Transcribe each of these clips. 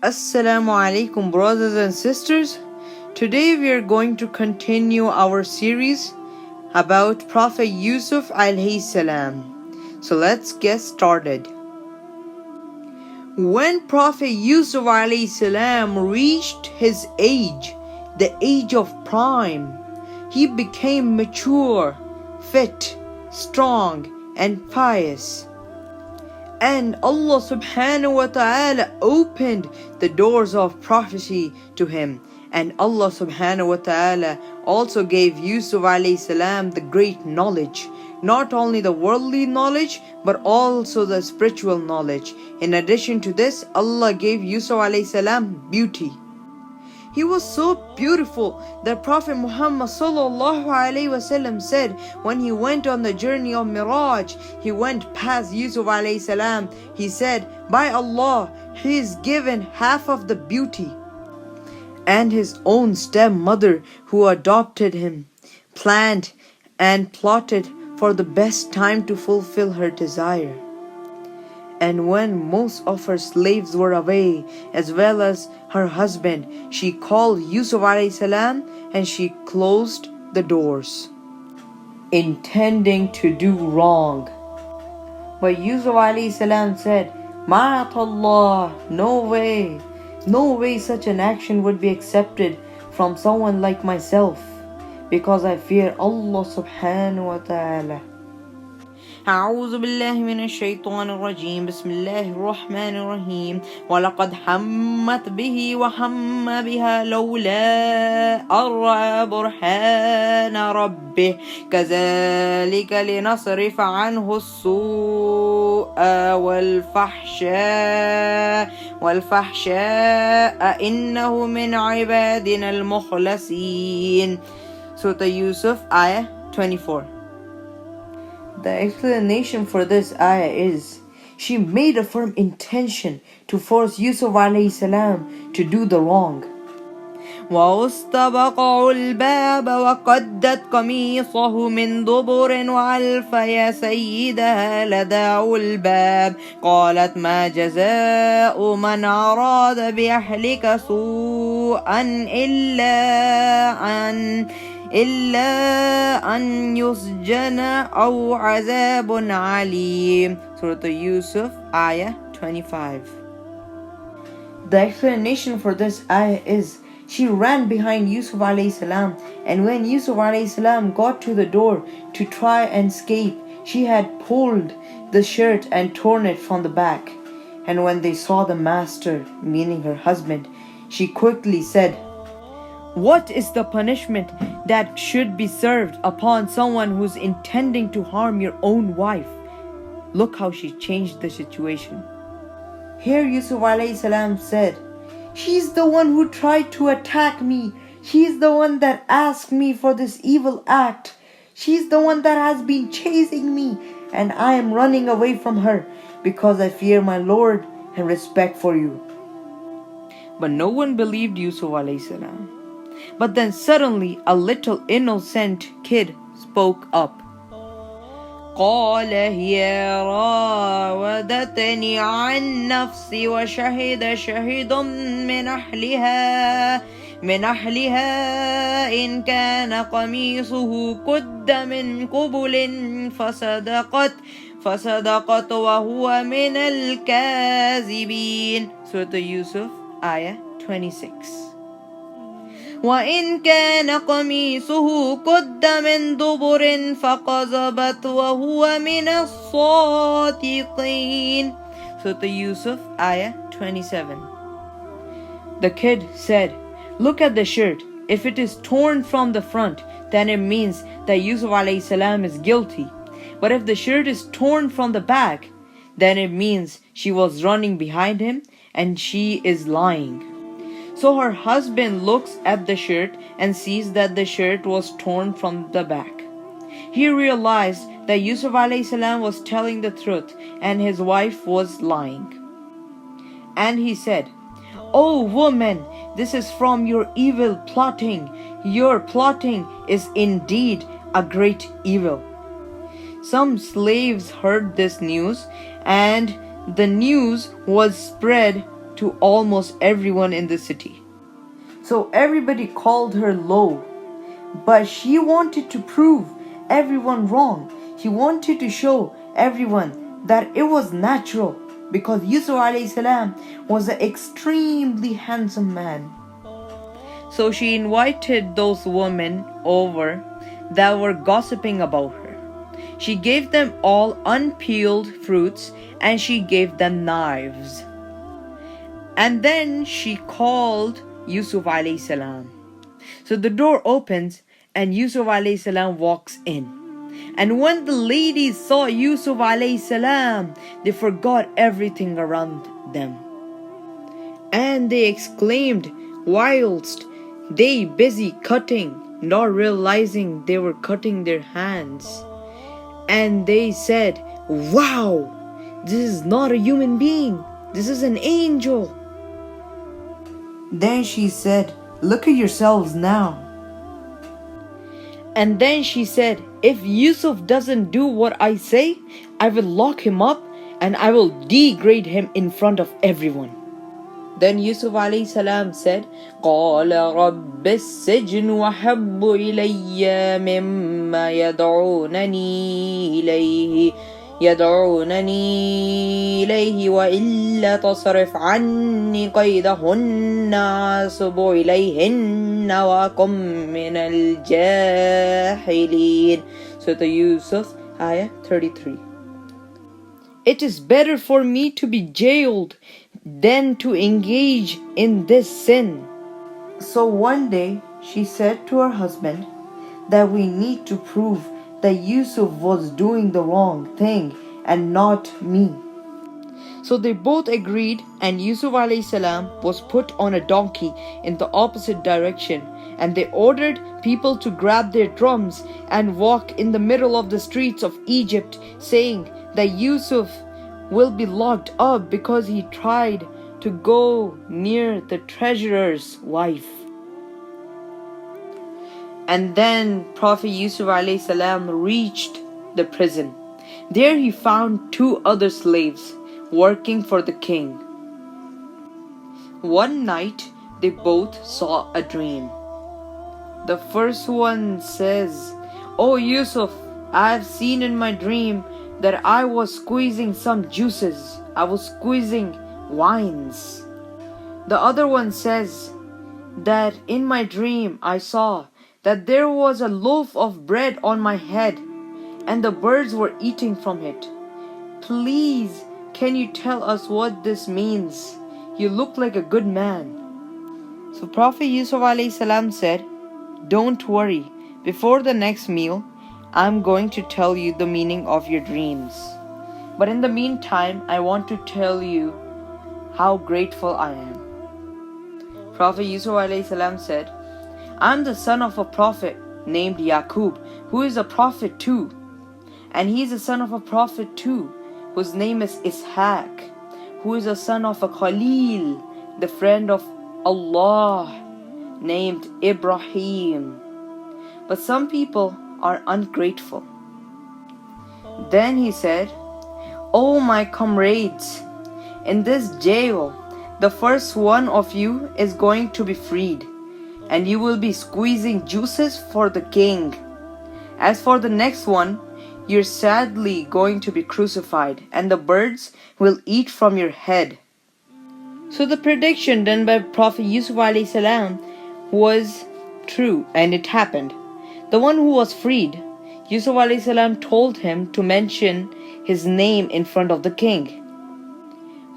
Assalamu alaikum, brothers and sisters. Today we are going to continue our series about Prophet Yusuf alayhi salam. So let's get started. When Prophet Yusuf alayhi salam reached his age, the age of prime, he became mature, fit, strong, and pious. And Allah subhanahu wa ta'ala opened the doors of prophecy to him. And Allah subhanahu wa ta'ala also gave Yusuf alayhi salam the great knowledge. Not only the worldly knowledge, but also the spiritual knowledge. In addition to this, Allah gave Yusuf alayhi salam beauty. He was so beautiful that Prophet Muhammad sallallahu alaihi wasallam said when he went on the journey of Miraj, he went past Yusuf alayhi salam. He said, by Allah, he is given half of the beauty. And his own stepmother who adopted him planned and plotted for the best time to fulfill her desire. And when most of her slaves were away, as well as her husband, she called Yusuf alayhi salam and she closed the doors, intending to do wrong. But Yusuf alayhi salam said, Ma'atallah, no way such an action would be accepted from someone like myself, because I fear Allah subhanahu wa ta'ala. أعوذ بالله من الشيطان الرجيم بسم الله الرحمن الرحيم ولقد حمت به وهم بها لولا أن رأى برهان ربه كذلك لنصرف عنه السوء والفحشاء إنه من عبادنا المخلصين. Surah Yusuf, Ayah 24. The explanation for this ayah is, she made a firm intention to force Yusuf alayhi salam to do the wrong. واستبقوا الباب وقدت قميصه من دبر وألف يا سيدها لدى الباب قالت ما جزاء من أراد بأهلك سوءا إلا أن يسجن أو عذاب عليم. Surah Yusuf, Ayah 25. The explanation for this ayah is, she ran behind Yusuf alayhi salam, and when Yusuf alayhi salam got to the door to try and escape, she had pulled the shirt and torn it from the back. And when they saw the master, meaning her husband, she quickly said, what is the punishment that should be served upon someone who's intending to harm your own wife? Look how she changed the situation. Here Yusuf alayhi salam said, she's the one who tried to attack me. She's the one that asked me for this evil act. She's the one that has been chasing me, and I am running away from her because I fear my Lord and respect for you. But no one believed Yusuf alayhi salam. But then suddenly a little innocent kid spoke up. قال هي راودتني عن نفسي وشهد شهيد من أهلها إن كان قميصه قد من قبل فصدقت وهو من الكاذبين. Surah Yusuf, Ayah 26. وإن كان قميصه قد من دبر فكذبت وهو من الصادقين. Surah Yusuf, Ayah 27. The kid said, look at the shirt. If it is torn from the front, then it means that Yusuf alayhi salam is guilty. But if the shirt is torn from the back, then it means she was running behind him and she is lying. So her husband looks at the shirt and sees that the shirt was torn from the back. He realized that Yusuf alayhi salam was telling the truth and his wife was lying. And he said, "O woman, this is from your evil plotting. Your plotting is indeed a great evil." Some slaves heard this news, and the news was spread to almost everyone in the city. So everybody called her low, but she wanted to prove everyone wrong. She wanted to show everyone that it was natural, because Yusuf alayhi salam was an extremely handsome man. So she invited those women over that were gossiping about her. She gave them all unpeeled fruits and she gave them knives. And then she called Yusuf alayhi salam. So the door opens and Yusuf alayhi salam walks in. And when the ladies saw Yusuf alayhi salam, they forgot everything around them. And they exclaimed whilst they busy cutting, not realizing they were cutting their hands. And they said, "Wow, this is not a human being. This is an angel." Then she said, "Look at yourselves now." And then she said, "If Yusuf doesn't do what I say, I will lock him up and I will degrade him in front of everyone." Then Yusuf alayhi salam said, قَالَ رَبِّ السِّجْنُ وَحَبُّ إِلَيَّ مِمَّا يدعونني إليه وإلا تصرف عني قيدهن أصب إليهن وأكن من الجاهلين. Surah Yusuf, ayah 33. It is better for me to be jailed than to engage in this sin. So one day she said to her husband that we need to prove that Yusuf was doing the wrong thing and not me. So they both agreed, and Yusuf alayhi salam was put on a donkey in the opposite direction, and they ordered people to grab their drums and walk in the middle of the streets of Egypt, saying that Yusuf will be locked up because he tried to go near the treasurer's wife. And then Prophet Yusuf alayhi salam reached the prison. There he found 2 other slaves working for the king. One night they both saw a dream. The first one says, "Oh Yusuf, I have seen in my dream that I was squeezing some juices. I was squeezing wines." The other one says that in my dream I saw that there was a loaf of bread on my head and the birds were eating from it. Please, can you tell us what this means? You look like a good man. So Prophet Yusuf alayhi salam said, "Don't worry, before the next meal, I'm going to tell you the meaning of your dreams. But in the meantime, I want to tell you how grateful I am." Prophet Yusuf alayhi salam said, "I'm the son of a prophet named Yaqub, who is a prophet too. And he is the son of a prophet too, whose name is Ishaq, who is the son of a Khalil, the friend of Allah, named Ibrahim. But some people are ungrateful." Then he said, "Oh my comrades, in this jail, the first one of you is going to be freed, and you will be squeezing juices for the king. As for the next one, you're sadly going to be crucified, and the birds will eat from your head." So the prediction done by Prophet Yusuf alayhi salam was true, and it happened. The one who was freed, Yusuf alayhi salam told him to mention his name in front of the king.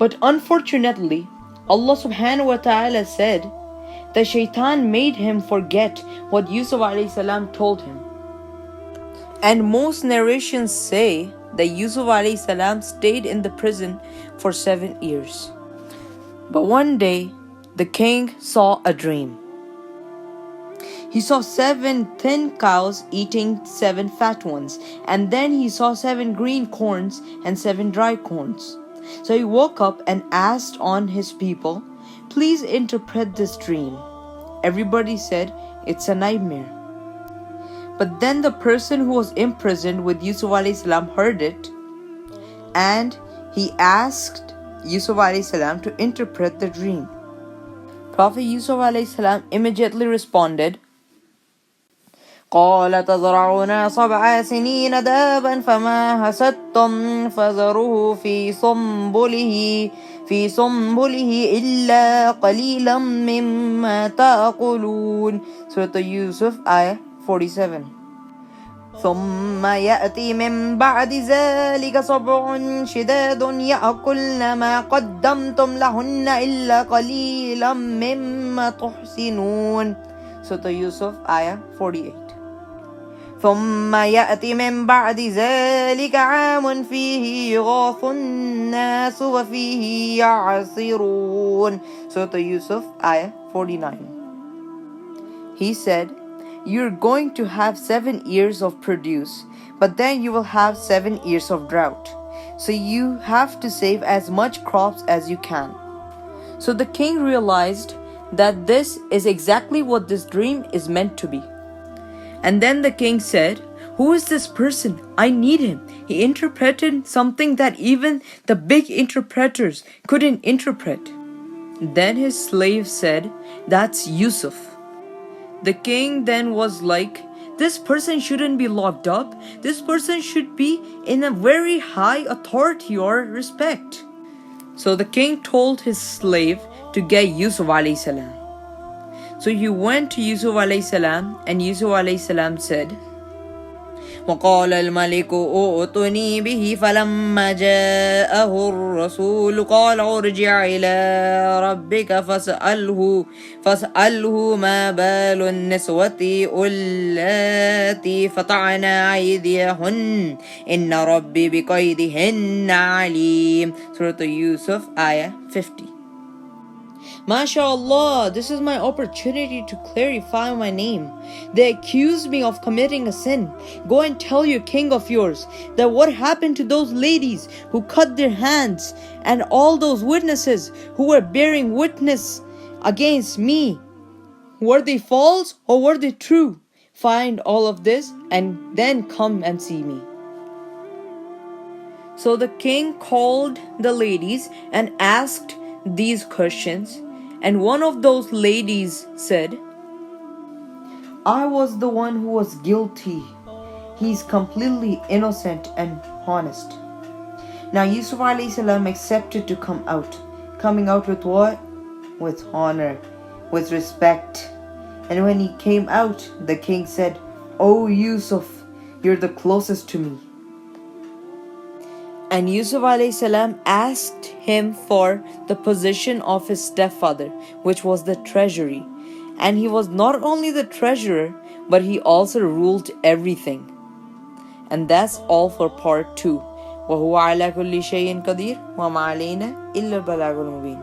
But unfortunately, Allah subhanahu wa ta'ala said that Shaitan made him forget what Yusuf alayhi salam told him. And most narrations say that Yusuf alayhi salam stayed in the prison for 7 years. But one day, the king saw a dream. He saw 7 thin cows eating 7 fat ones, and then he saw 7 green corns and 7 dry corns. So he woke up and asked on his people, "Please interpret this dream." Everybody said, "It's a nightmare." But then the person who was imprisoned with Yusuf alayhi salam heard it, and he asked Yusuf alayhi salam to interpret the dream. Prophet Yusuf alayhi salam immediately responded, قال تزرعون 7 سنين دابا فما حصدتم فذروه في سنبله إلا قليلا مما تأكلون. Surah Yusuf ayah 47. ثم يأتي من بعد ذلك 7 شداد يأكلن ما قدمتم لهن إلا قليلا مما تحسنون. Surah Yusuf ayah 48. ثم يأتي من بعد ذلك عام فيه يغاث الناس وفيه يعصرون. Surah Yusuf ayah 49. He said, you're going to have 7 years of produce, but then you will have 7 years of drought. So you have to save as much crops as you can. So the king realized that this is exactly what this dream is meant to be. And then the king said, who is this person? I need him. He interpreted something that even the big interpreters couldn't interpret. Then his slave said, that's Yusuf. The king then was like, this person shouldn't be locked up. This person should be in a very high authority or respect. So the king told his slave to get Yusuf alayhi salam. So he went to Yusuf alayhi salam, and Yusuf alayhi salam said, وقال الملك ائتني به فلما جاءه الرسول قال ارجع إلى ربك فاسأله ما بال النسوة اللاتي فطعنا أيديهن إن ربي بكيدهن عليم. Surah Yusuf ayah 50. MashaAllah, this is my opportunity to clarify my name. They accuse me of committing a sin. Go and tell your king of yours that what happened to those ladies who cut their hands and all those witnesses who were bearing witness against me. Were they false or were they true? Find all of this and then come and see me. So the king called the ladies and asked these questions. And one of those ladies said, I was the one who was guilty. He's completely innocent and honest. Now Yusuf alayhi salam accepted to come out. Coming out with what? With honor, with respect. And when he came out, the king said, Oh Yusuf, you're the closest to me. And Yusuf alayhi salam asked him for the position of his stepfather, which was the treasury. And he was not only the treasurer, but he also ruled everything. And that's all for part 2. وَهُوَ عَلَى كُلِّ شَيْءٍ قَدِيرٌ وَمَا عَلَيْنَا إِلَّا الْبَلَاغُ الْمُبِينُ.